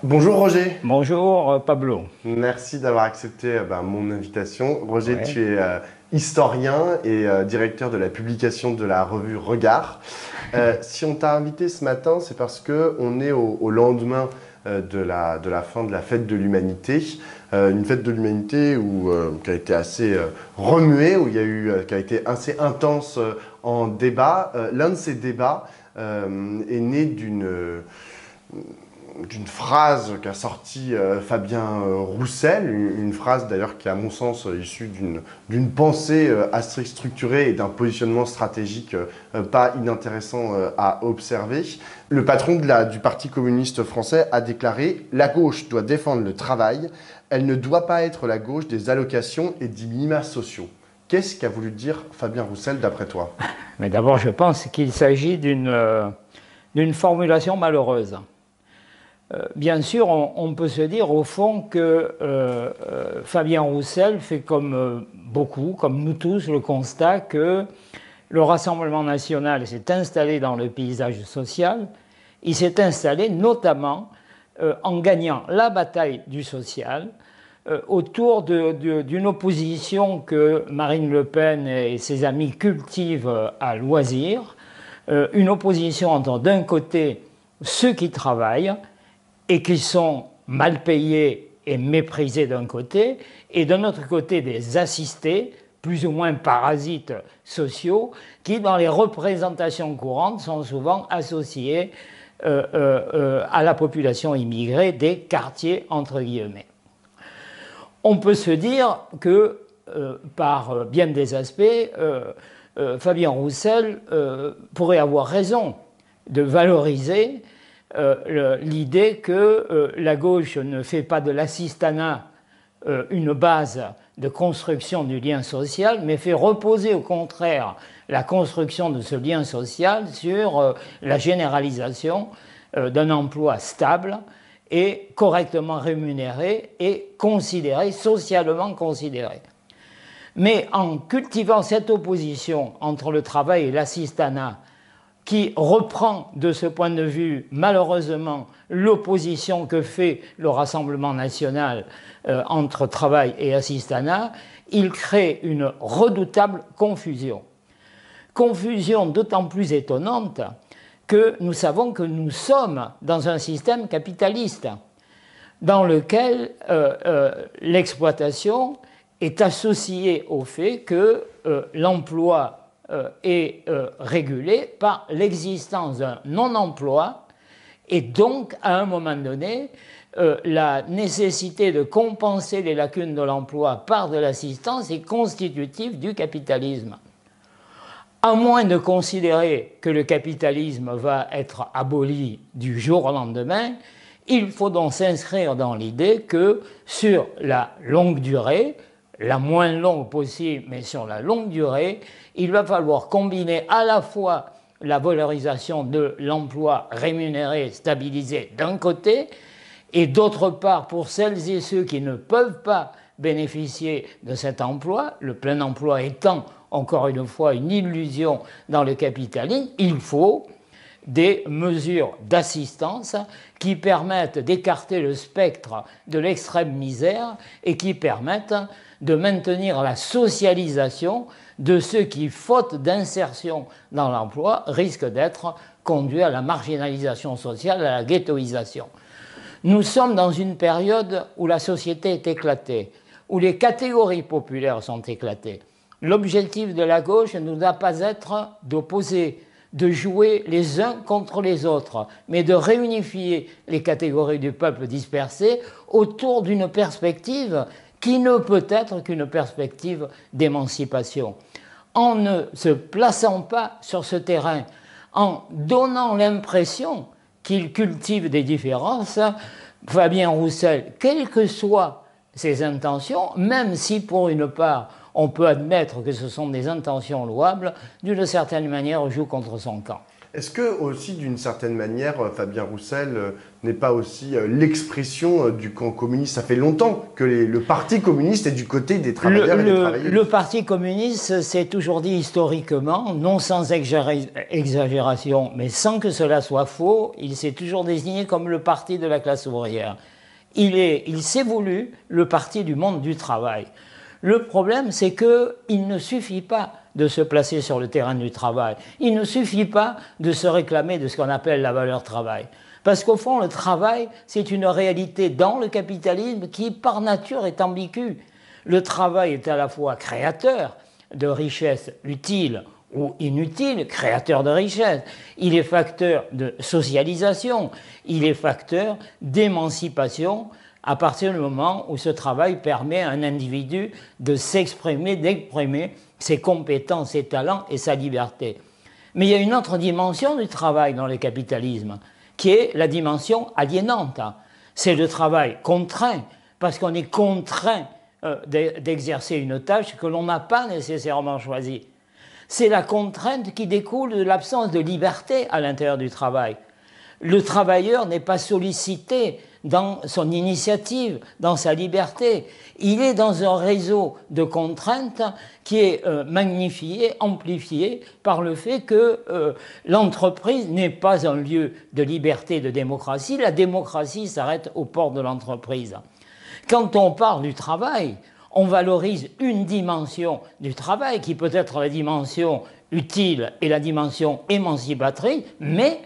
Bonjour Roger, Bonjour Pablo. merci d'avoir accepté mon invitation. Roger, Ouais. tu es historien et directeur de la publication de la revue Regard. Si on t'a invité ce matin, c'est parce que on est au lendemain de la fin de la fête de l'humanité. Une fête de l'humanité qui a été assez remuée, qui a été assez intense en débat. L'un de ces débats est né d'une phrase qu'a sortie Fabien Roussel, une phrase d'ailleurs qui est à mon sens issue d'une pensée assez structurée et d'un positionnement stratégique pas inintéressant à observer. Le patron du Parti communiste français a déclaré « La gauche doit défendre le travail, elle ne doit pas être la gauche des allocations et des minima sociaux ». Qu'est-ce qu'a voulu dire Fabien Roussel d'après toi? Mais d'abord, je pense qu'il s'agit d'une formulation malheureuse. Bien sûr, on peut se dire au fond que Fabien Roussel fait comme beaucoup, comme nous tous, le constat que le Rassemblement national s'est installé dans le paysage social. Il s'est installé notamment en gagnant la bataille du social autour d'une opposition que Marine Le Pen et ses amis cultivent à loisir, une opposition entre d'un côté ceux qui travaillent et qui sont mal payés et méprisés d'un côté, et d'un autre côté des assistés, plus ou moins parasites sociaux, qui dans les représentations courantes sont souvent associés à la population immigrée des quartiers entre guillemets. On peut se dire que par bien des aspects, Fabien Roussel pourrait avoir raison de valoriser l'idée que la gauche ne fait pas de l'assistanat une base de construction du lien social, mais fait reposer au contraire la construction de ce lien social sur la généralisation d'un emploi stable et correctement rémunéré et considéré, socialement considéré. Mais en cultivant cette opposition entre le travail et l'assistanat, qui reprend de ce point de vue, malheureusement, l'opposition que fait le Rassemblement national entre travail et assistanat, il crée une redoutable confusion. Confusion d'autant plus étonnante que nous savons que nous sommes dans un système capitaliste dans lequel l'exploitation est associée au fait que l'emploi est régulé par l'existence d'un non-emploi et donc, à un moment donné, la nécessité de compenser les lacunes de l'emploi par de l'assistance est constitutive du capitalisme. À moins de considérer que le capitalisme va être aboli du jour au lendemain, il faut donc s'inscrire dans l'idée que sur la longue durée, la moins longue possible, mais sur la longue durée, il va falloir combiner à la fois la valorisation de l'emploi rémunéré, stabilisé d'un côté, et d'autre part, pour celles et ceux qui ne peuvent pas bénéficier de cet emploi, le plein emploi étant, encore une fois, une illusion dans le capitalisme, il faut des mesures d'assistance qui permettent d'écarter le spectre de l'extrême misère et qui permettent de maintenir la socialisation de ceux qui, faute d'insertion dans l'emploi, risquent d'être conduits à la marginalisation sociale, à la ghettoisation. Nous sommes dans une période où la société est éclatée, où les catégories populaires sont éclatées. L'objectif de la gauche ne doit pas être d'opposer, de jouer les uns contre les autres, mais de réunifier les catégories du peuple dispersé autour d'une perspective qui ne peut être qu'une perspective d'émancipation. En ne se plaçant pas sur ce terrain, en donnant l'impression qu'il cultive des différences, Fabien Roussel, quelles que soient ses intentions, même si pour une part on peut admettre que ce sont des intentions louables, d'une certaine manière joue contre son camp. Est-ce que aussi, d'une certaine manière, Fabien Roussel n'est pas aussi l'expression du camp communiste? Ça fait longtemps que le Parti communiste est du côté des travailleurs et des travailleuses. Le Parti communiste s'est toujours dit historiquement, non sans exagération, mais sans que cela soit faux, il s'est toujours désigné comme le parti de la classe ouvrière. Il s'est voulu le parti du monde du travail. Le problème, c'est qu'il ne suffit pas de se placer sur le terrain du travail. Il ne suffit pas de se réclamer de ce qu'on appelle la valeur travail. Parce qu'au fond, le travail, c'est une réalité dans le capitalisme qui, par nature, est ambiguë. Le travail est à la fois créateur de richesses utiles ou inutiles, créateur de richesses. Il est facteur de socialisation, il est facteur d'émancipation à partir du moment où ce travail permet à un individu de s'exprimer, d'exprimer ses compétences, ses talents et sa liberté. Mais il y a une autre dimension du travail dans le capitalisme, qui est la dimension aliénante. C'est le travail contraint, parce qu'on est contraint d'exercer une tâche que l'on n'a pas nécessairement choisie. C'est la contrainte qui découle de l'absence de liberté à l'intérieur du travail. Le travailleur n'est pas sollicité dans son initiative, dans sa liberté. Il est dans un réseau de contraintes qui est magnifié, amplifié par le fait que l'entreprise n'est pas un lieu de liberté et de démocratie. La démocratie s'arrête aux portes de l'entreprise. Quand on parle du travail, on valorise une dimension du travail qui peut être la dimension utile et la dimension émancipatrice, mais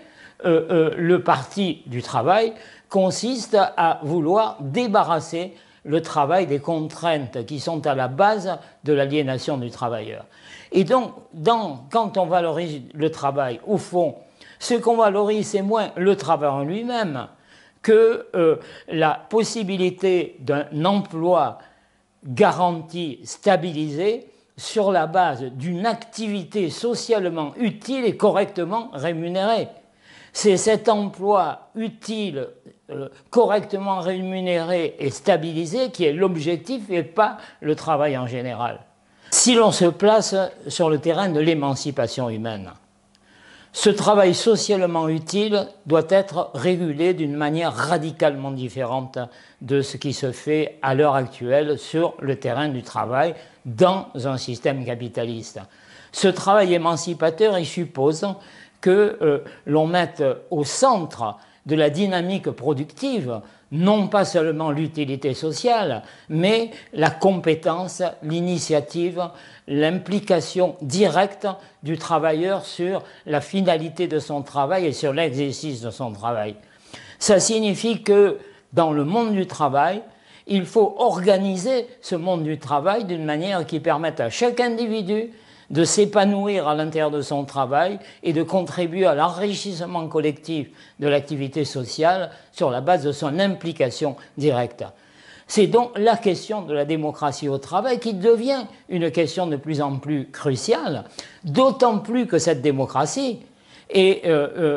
le parti du travail consiste à vouloir débarrasser le travail des contraintes qui sont à la base de l'aliénation du travailleur. Et donc, quand on valorise le travail, au fond, ce qu'on valorise, c'est moins le travail en lui-même que la possibilité d'un emploi garanti, stabilisé, sur la base d'une activité socialement utile et correctement rémunérée. C'est cet emploi utile, correctement rémunéré et stabilisé qui est l'objectif et pas le travail en général. Si l'on se place sur le terrain de l'émancipation humaine, ce travail socialement utile doit être régulé d'une manière radicalement différente de ce qui se fait à l'heure actuelle sur le terrain du travail dans un système capitaliste. Ce travail émancipateur, il suppose que l'on mette au centre de la dynamique productive non pas seulement l'utilité sociale, mais la compétence, l'initiative, l'implication directe du travailleur sur la finalité de son travail et sur l'exercice de son travail. Ça signifie que dans le monde du travail, il faut organiser ce monde du travail d'une manière qui permette à chaque individu de s'épanouir à l'intérieur de son travail et de contribuer à l'enrichissement collectif de l'activité sociale sur la base de son implication directe. C'est donc la question de la démocratie au travail qui devient une question de plus en plus cruciale, d'autant plus que cette démocratie est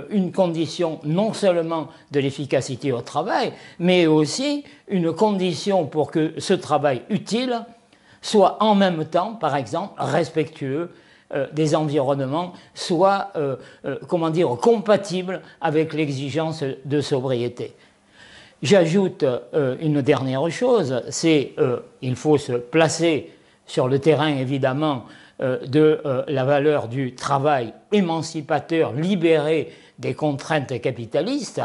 une condition non seulement de l'efficacité au travail, mais aussi une condition pour que ce travail utile soit en même temps, par exemple, respectueux des environnements, soit, compatible avec l'exigence de sobriété. J'ajoute une dernière chose, c'est il faut se placer sur le terrain, évidemment, de la valeur du travail émancipateur, libéré des contraintes capitalistes,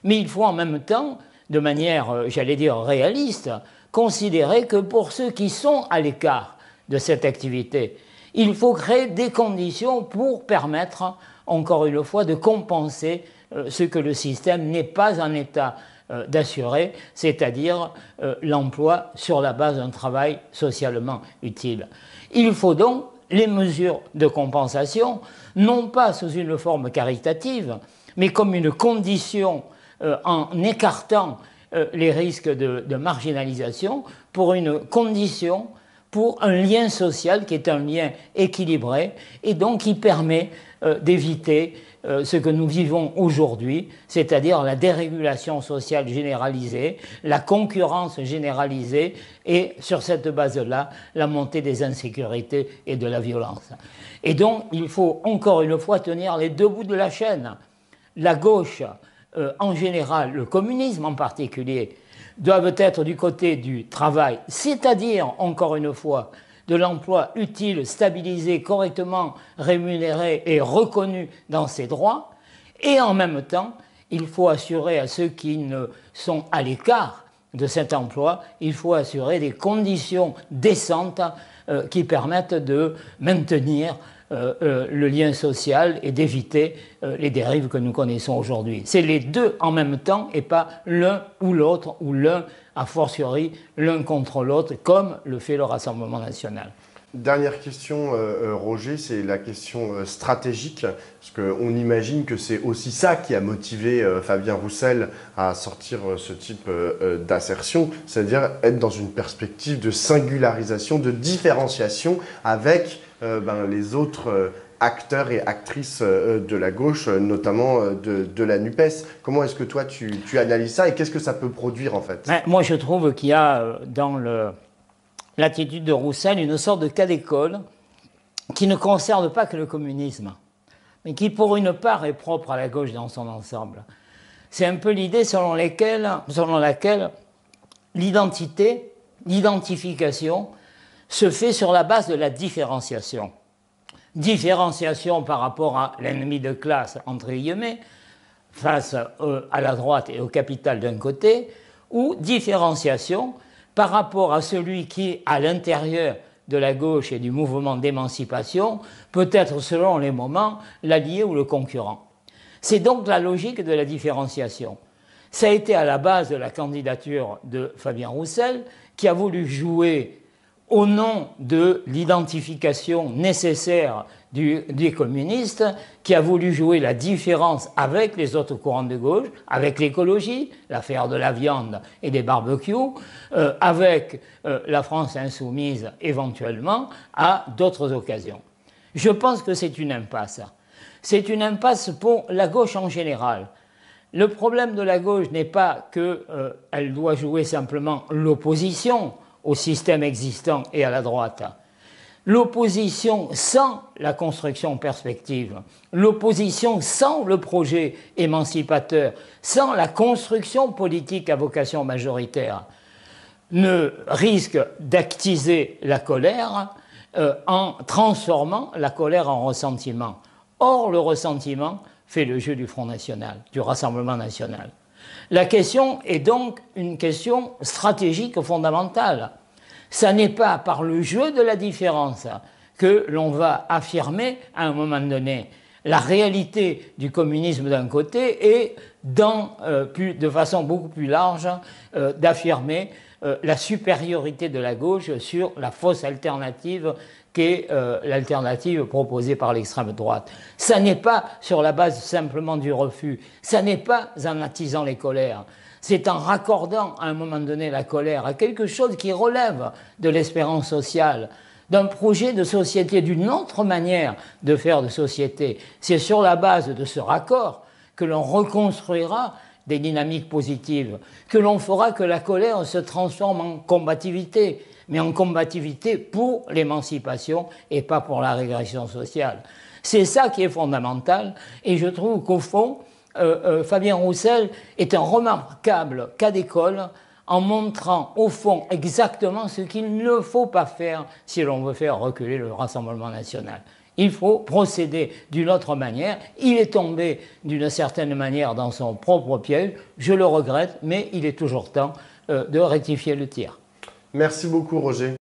mais il faut en même temps, de manière, j'allais dire, réaliste, considérer que pour ceux qui sont à l'écart de cette activité, il faut créer des conditions pour permettre, encore une fois, de compenser ce que le système n'est pas en état d'assurer, c'est-à-dire l'emploi sur la base d'un travail socialement utile. Il faut donc les mesures de compensation, non pas sous une forme caritative, mais comme une condition en écartant les risques de marginalisation pour une condition pour un lien social qui est un lien équilibré et donc qui permet d'éviter ce que nous vivons aujourd'hui, c'est-à-dire la dérégulation sociale généralisée, la concurrence généralisée et sur cette base-là, la montée des insécurités et de la violence. Et donc, il faut encore une fois tenir les deux bouts de la chaîne. La gauche, en général, le communisme en particulier, doivent être du côté du travail, c'est-à-dire, encore une fois, de l'emploi utile, stabilisé, correctement rémunéré et reconnu dans ses droits, et en même temps, il faut assurer à ceux qui ne sont à l'écart de cet emploi, il faut assurer des conditions décentes qui permettent de maintenir le lien social et d'éviter les dérives que nous connaissons aujourd'hui. C'est les deux en même temps et pas l'un ou l'autre, ou l'un a fortiori l'un contre l'autre, comme le fait le Rassemblement national. Dernière question, Roger, c'est la question stratégique, parce qu'on imagine que c'est aussi ça qui a motivé Fabien Roussel à sortir ce type d'assertion, c'est-à-dire être dans une perspective de singularisation, de différenciation avec les autres acteurs et actrices de la gauche, notamment de la NUPES. Comment est-ce que toi tu analyses ça et qu'est-ce que ça peut produire en fait? Moi je trouve qu'il y a dans l'attitude de Roussel une sorte de cas d'école qui ne concerne pas que le communisme, mais qui pour une part est propre à la gauche dans son ensemble. C'est un peu l'idée selon laquelle l'identification se fait sur la base de la différenciation. Différenciation par rapport à l'ennemi de classe, entre guillemets, face à la droite et au capital d'un côté, ou différenciation par rapport à celui qui, à l'intérieur de la gauche et du mouvement d'émancipation, peut être, selon les moments, l'allié ou le concurrent. C'est donc la logique de la différenciation. Ça a été à la base de la candidature de Fabien Roussel, qui a voulu jouer au nom de l'identification nécessaire des communistes, qui a voulu jouer la différence avec les autres courants de gauche, avec l'écologie, l'affaire de la viande et des barbecues, avec la France insoumise éventuellement, à d'autres occasions. Je pense que c'est une impasse. C'est une impasse pour la gauche en général. Le problème de la gauche n'est pas qu'elle doit jouer simplement l'opposition au système existant et à la droite. L'opposition sans la construction perspective, l'opposition sans le projet émancipateur, sans la construction politique à vocation majoritaire, ne risque d'actiser la colère en transformant la colère en ressentiment. Or, le ressentiment fait le jeu du Front National, du Rassemblement National. La question est donc une question stratégique fondamentale. Ça n'est pas par le jeu de la différence que l'on va affirmer à un moment donné la réalité du communisme d'un côté et de façon beaucoup plus large d'affirmer la supériorité de la gauche sur la fausse alternative qu'est l'alternative proposée par l'extrême droite. Ça n'est pas sur la base simplement du refus, ça n'est pas en attisant les colères, c'est en raccordant à un moment donné la colère à quelque chose qui relève de l'espérance sociale, d'un projet de société, d'une autre manière de faire de société. C'est sur la base de ce raccord que l'on reconstruira des dynamiques positives, que l'on fera que la colère se transforme en combativité, mais en combativité pour l'émancipation et pas pour la régression sociale. C'est ça qui est fondamental, et je trouve qu'au fond, Fabien Roussel est un remarquable cas d'école en montrant au fond exactement ce qu'il ne faut pas faire si l'on veut faire reculer le Rassemblement national. Il faut procéder d'une autre manière. Il est tombé d'une certaine manière dans son propre piège. Je le regrette, mais il est toujours temps de rectifier le tir. Merci beaucoup, Roger.